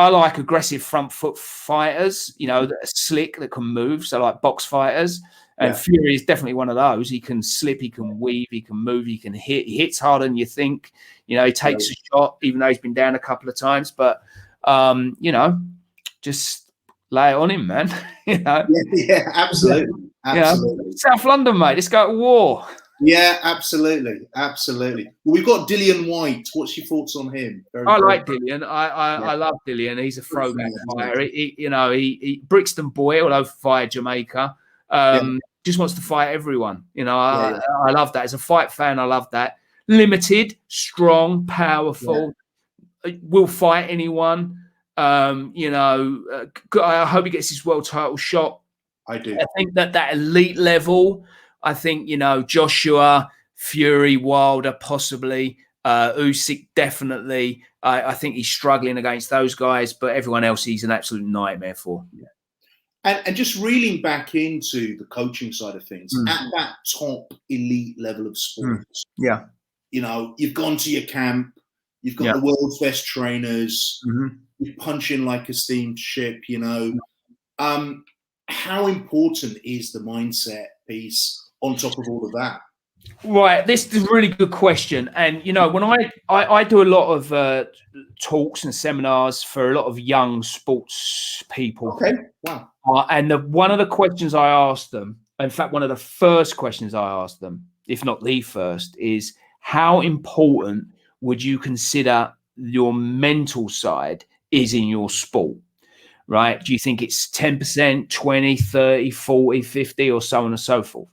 like aggressive front foot fighters, that are slick, that can move. So like box fighters. And Fury is definitely one of those. He can slip, he can weave, he can move, he can hit. He hits harder than you think. He takes a shot, even though he's been down a couple of times. But, just lay it on him, man. Yeah, absolutely. South London, mate. Let's go to war. Yeah, absolutely. Well, we've got Dillian Whyte. What's your thoughts on him? I like Dillian. I love Dillian. He's a throwback fighter. He Brixton boy, although via Jamaica. Just wants to fight everyone. I love that. As a fight fan, I love that. Limited, strong, powerful, will fight anyone. I hope he gets his world title shot. I do. I think that elite level, I think, Joshua, Fury, Wilder, possibly, Usyk, definitely. I think he's struggling against those guys, but everyone else he's an absolute nightmare for. Yeah. And just reeling back into the coaching side of things, at that top elite level of sports, you've gone to your camp, you've got the world's best trainers, you're punching like a steamship, how important is the mindset piece on top of all of that? Right, this is a really good question. And, when I do a lot of talks and seminars for a lot of young sports people. Okay, wow. And one of the questions I asked them, in fact, one of the first questions I asked them, if not the first, is how important would you consider your mental side is in your sport, right? Do you think it's 10%, 20, 30, 40, 50, or so on and so forth?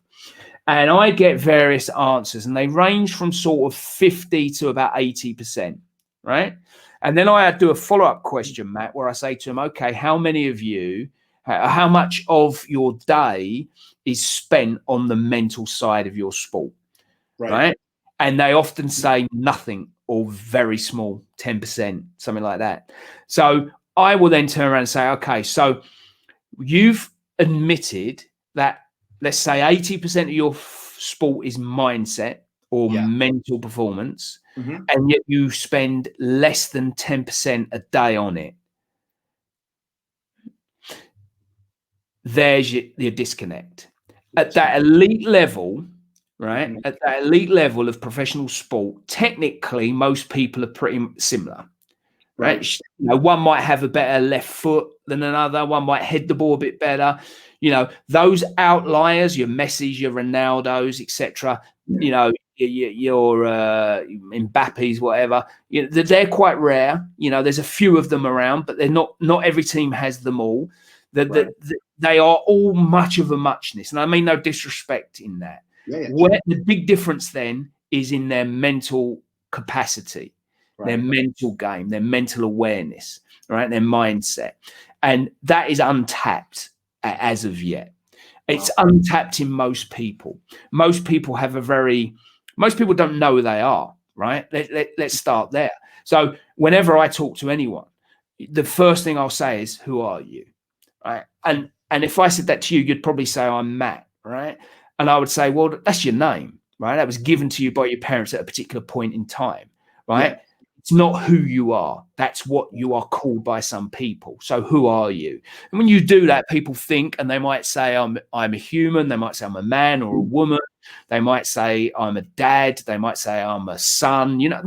And I get various answers, and they range from sort of 50 to about 80%, right? And then I do a follow-up question, Matt, where I say to them, okay, how much of your day is spent on the mental side of your sport, right? And they often say nothing or very small, 10%, something like that. So I will then turn around and say, okay, so you've admitted that, let's say 80% of your sport is mindset or mental performance, and yet you spend less than 10% a day on it. There's your disconnect. At that elite level, right? At that elite level of professional sport, technically, most people are pretty similar, right? One might have a better left foot than another. One might head the ball a bit better. Those outliers, your Messis, your Ronaldos, etc. Your Mbappe's, whatever. They're quite rare. There's a few of them around, but they're not every team has them all. They are all much of a muchness, and I mean no disrespect in that. Where the big difference then is in their mental capacity. their mental game, their mental awareness, right? Their mindset. And that is untapped as of yet. It's untapped in most people. Most people don't know who they are, right? Let's start there. So whenever I talk to anyone, the first thing I'll say is, who are you? Right. And if I said that to you, you'd probably say, I'm Matt, right? And I would say, well, that's your name, right? That was given to you by your parents at a particular point in time, right? Yeah. It's not who you are. That's what you are called by some people. So who are you? And when you do that, people think, and they might say, I'm a human. They might say I'm a man or a woman. They might say I'm a dad. They might say I'm a son. You know,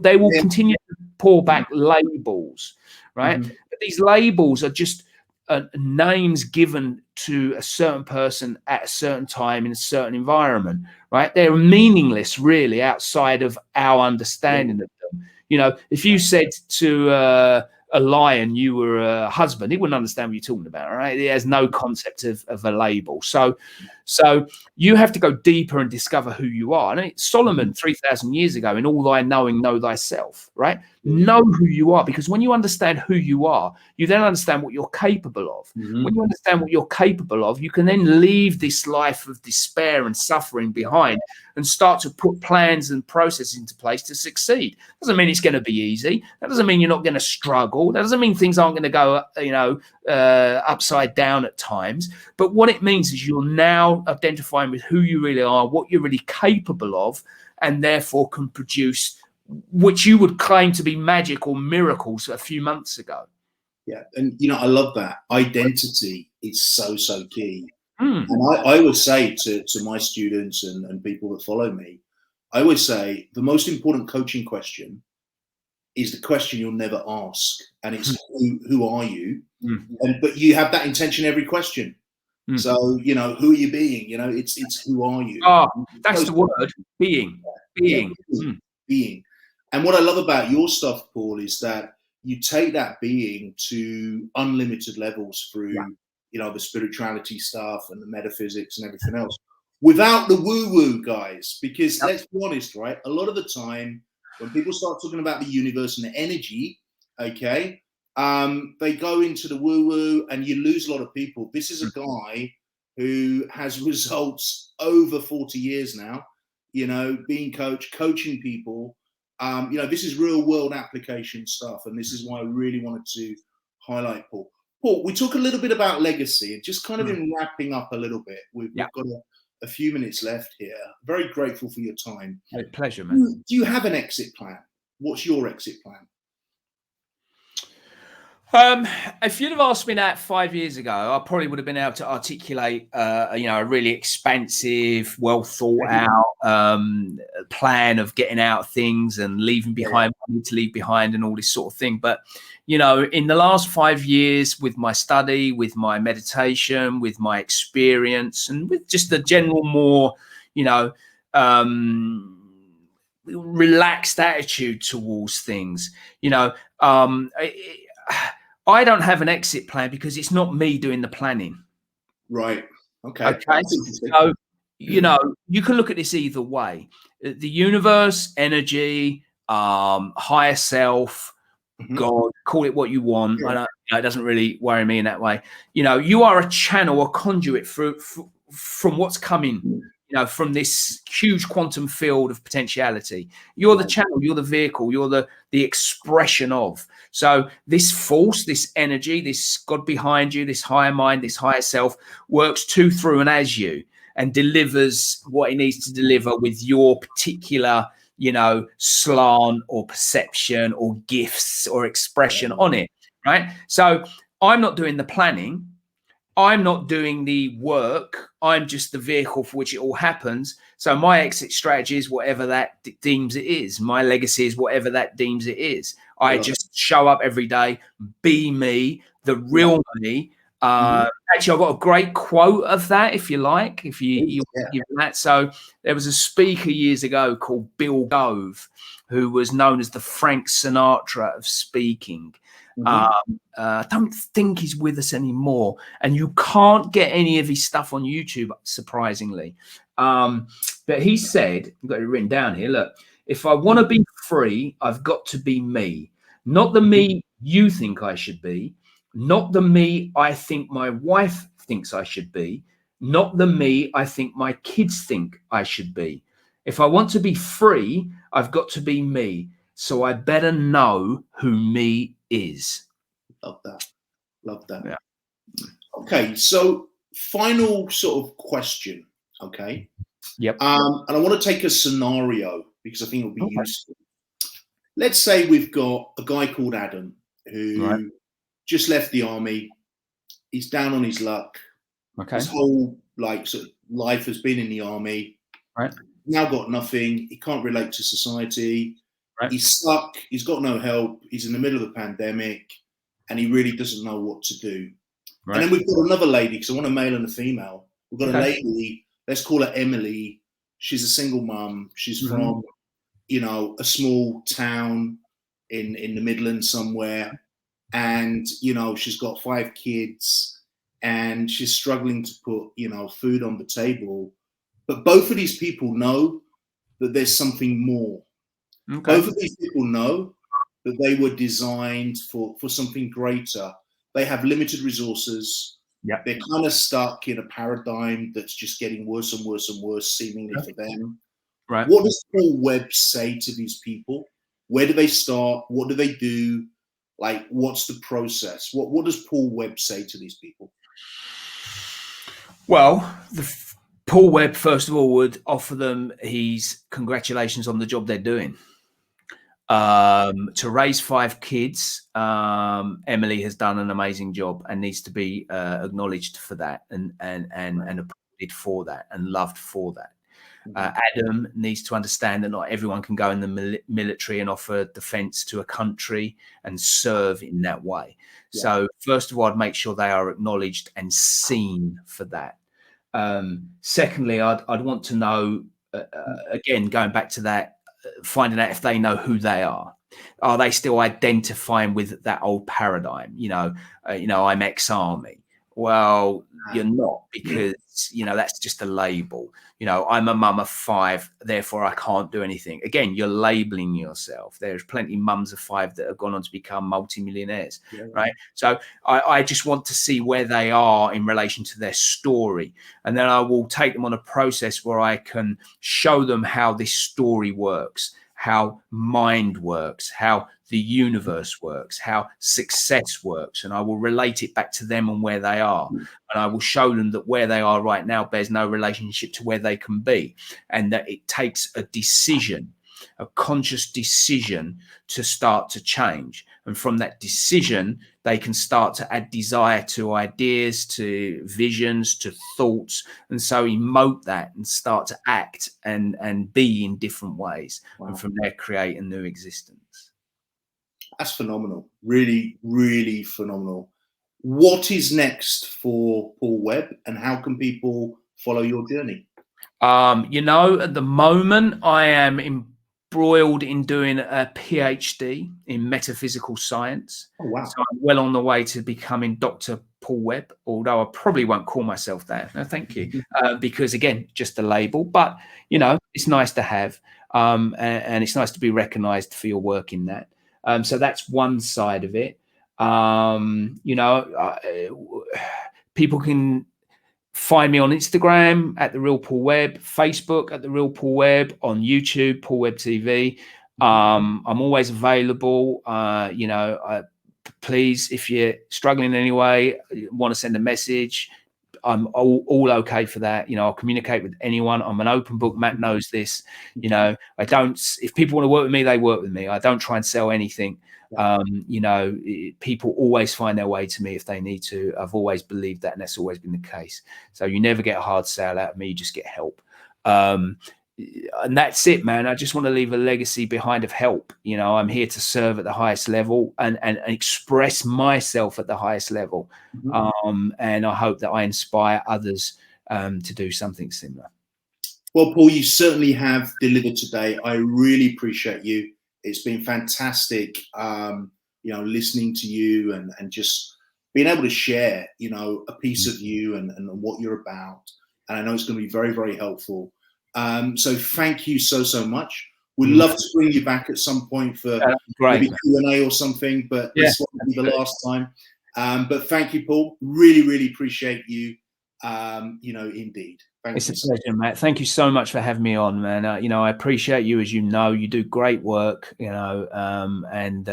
they will continue to pour back labels, right? But these labels are just names given to a certain person at a certain time in a certain environment, right? They're meaningless, really, outside of our understanding of them. You know, if you said to a lion you were a husband, he wouldn't understand what you're talking about, right? He has no concept of a label. So you have to go deeper and discover who you are. And Solomon, 3,000 years ago, in all thy knowing, know thyself, right? Know who you are, because when you understand who you are, you then understand what you're capable of. When you understand what you're capable of, you can then leave this life of despair and suffering behind and start to put plans and processes into place to succeed. Doesn't mean it's going to be easy. That doesn't mean you're not going to struggle. That doesn't mean things aren't going to go, upside down at times. But what it means is you're now identifying with who you really are, what you're really capable of, and therefore can produce which you would claim to be magic or miracles a few months ago. Yeah. And, I love that. Identity is so key. And I would say to my students and people that follow me, I would say the most important coaching question is the question you'll never ask. And it's who are you? But you have that intention every question. So, who are you being? It's who are you? Oh, that's the word, being. Being. And what I love about your stuff, Paul, is that you take that being to unlimited levels through, the spirituality stuff and the metaphysics and everything else, without the woo-woo, guys. Because let's be honest, right? A lot of the time, when people start talking about the universe and the energy, they go into the woo-woo and you lose a lot of people. This is a guy who has results over 40 years now, being coaching people. This is real world application stuff. And this is why I really wanted to highlight Paul. Paul, we talk a little bit about legacy and just kind of in wrapping up a little bit. We've got a few minutes left here. Very grateful for your time. My pleasure, man. Do you have an exit plan? What's your exit plan? If you'd have asked me that 5 years ago, I probably would have been able to articulate, a really expansive, well thought out plan of getting out of things and leaving behind what I need to leave behind and all this sort of thing. But, in the last 5 years, with my study, with my meditation, with my experience, and with just the general more, relaxed attitude towards things, I don't have an exit plan because it's not me doing the planning. Right. Okay. So, you can look at this either way. The universe, energy, higher self, God, call it what you want. I don't, it doesn't really worry me in that way. You are a channel, a conduit from what's coming, from this huge quantum field of potentiality. You're the channel, you're the vehicle, you're the expression of. So this force, this energy, this God behind you, this higher mind, this higher self works to, through, and as you, and delivers what it needs to deliver with your particular, slant or perception or gifts or expression on it, right? So I'm not doing the planning. I'm not doing the work. I'm just the vehicle for which it all happens. So my exit strategy is whatever that deems it is. My legacy is whatever that deems it is. I just show up every day, be me, the real me. Actually, I've got a great quote of that, if you like, if you give that. So there was a speaker years ago called Bill Gove, who was known as the Frank Sinatra of speaking. I don't think he's with us anymore, and you can't get any of his stuff on YouTube, surprisingly. But he said, I've got it written down here, look, If I want to be free, I've got to be me, not the me you think I should be, not the me I think my wife thinks I should be, not the me I think my kids think I should be. If I want to be free, I've got to be me. So I better know who me is. Love that. Love that. Yeah. Okay, so final sort of question. Okay. Yep. And I want to take a scenario because I think it'll be useful. Let's say we've got a guy called Adam who just left the army. He's down on his luck. Okay. His whole sort of life has been in the army. Right. Now got nothing. He can't relate to society. Right. He's stuck. He's got no help. He's in the middle of the pandemic, and he really doesn't know what to do. Right. And then we've got another lady, because I want a male and a female. We've got a lady. Let's call her Emily. She's a single mum. She's from, a small town in the Midlands somewhere, and she's got 5 kids, and she's struggling to put food on the table. But both of these people know that there's something more. Okay. Both of these people know that they were designed for something greater. They have limited resources. Yep. They're kind of stuck in a paradigm that's just getting worse and worse and worse, seemingly for them. Right. What does Paul Webb say to these people? Where do they start? What do they do? What's the process? What does Paul Webb say to these people? Well, Paul Webb, first of all, would offer them his congratulations on the job they're doing. To raise 5 kids, Emily has done an amazing job and needs to be acknowledged for that and applauded for that and loved for that. Adam needs to understand that not everyone can go in the military and offer defense to a country and serve in that way. Yeah. So first of all, I'd make sure they are acknowledged and seen for that. Secondly, I'd want to know, again, going back to that, finding out if they know who they are. Are they still identifying with that old paradigm? I'm ex-army. Well, you're not, because that's just a label. I'm a mum of 5, therefore I can't do anything. Again, you're labeling yourself. There's plenty of mums of 5 that have gone on to become multimillionaires, right? So I just want to see where they are in relation to their story, and then I will take them on a process where I can show them how this story works, how mind works, how the universe works, how success works. And I will relate it back to them and where they are. And I will show them that where they are right now bears no relationship to where they can be. And that it takes a decision, a conscious decision, to start to change. And from that decision, they can start to add desire to ideas, to visions, to thoughts, and so emote that and start to act and be in different ways. Wow. And from there, create a new existence. That's phenomenal. Really, really phenomenal. What is next for Paul Webb, and how can people follow your journey? At the moment, I am embroiled in doing a PhD in metaphysical science. Oh, wow. So I'm well on the way to becoming Dr. Paul Webb, although I probably won't call myself that. No, thank you. Because again, just a label, but it's nice to have, and it's nice to be recognized for your work in that. So that's one side of it. People can find me on Instagram at The Real Paul Webb, Facebook at The Real Paul Webb, on YouTube, Paul Webb TV. I'm always available. Please, if you're struggling in any way, want to send a message, I'm all okay for that. I'll communicate with anyone. I'm an open book. Matt knows this. I don't, if people want to work with me, they work with me. I don't try and sell anything. People always find their way to me if they need to. I've always believed that, and that's always been the case. So you never get a hard sale out of me. You just get help. And that's it, man. I just want to leave a legacy behind of help. I'm here to serve at the highest level and express myself at the highest level. And I hope that I inspire others to do something similar. Well, Paul, you certainly have delivered today. I really appreciate you. It's been fantastic, listening to you and just being able to share, a piece of you and what you're about. And I know it's going to be very, very helpful. So thank you so much. We'd love to bring you back at some point for great, maybe Q&A or something, but yeah, this won't be the last time. But thank you, Paul. Really, really appreciate you. Indeed. It's a pleasure, Matt. Thank you so much for having me on, man. I appreciate you, as you know. You do great work, and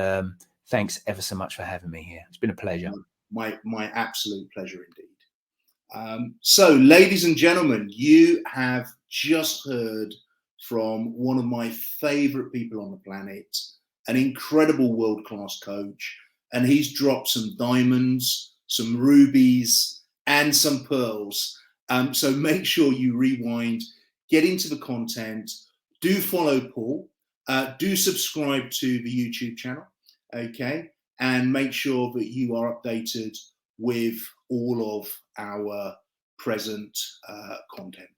thanks ever so much for having me here. It's been a pleasure. My absolute pleasure indeed. So, ladies and gentlemen, you have just heard from one of my favorite people on the planet, an incredible world-class coach, and he's dropped some diamonds, some rubies, and some pearls. So make sure you rewind, get into the content, do follow Paul, do subscribe to the YouTube channel, okay? And make sure that you are updated with all of our present content.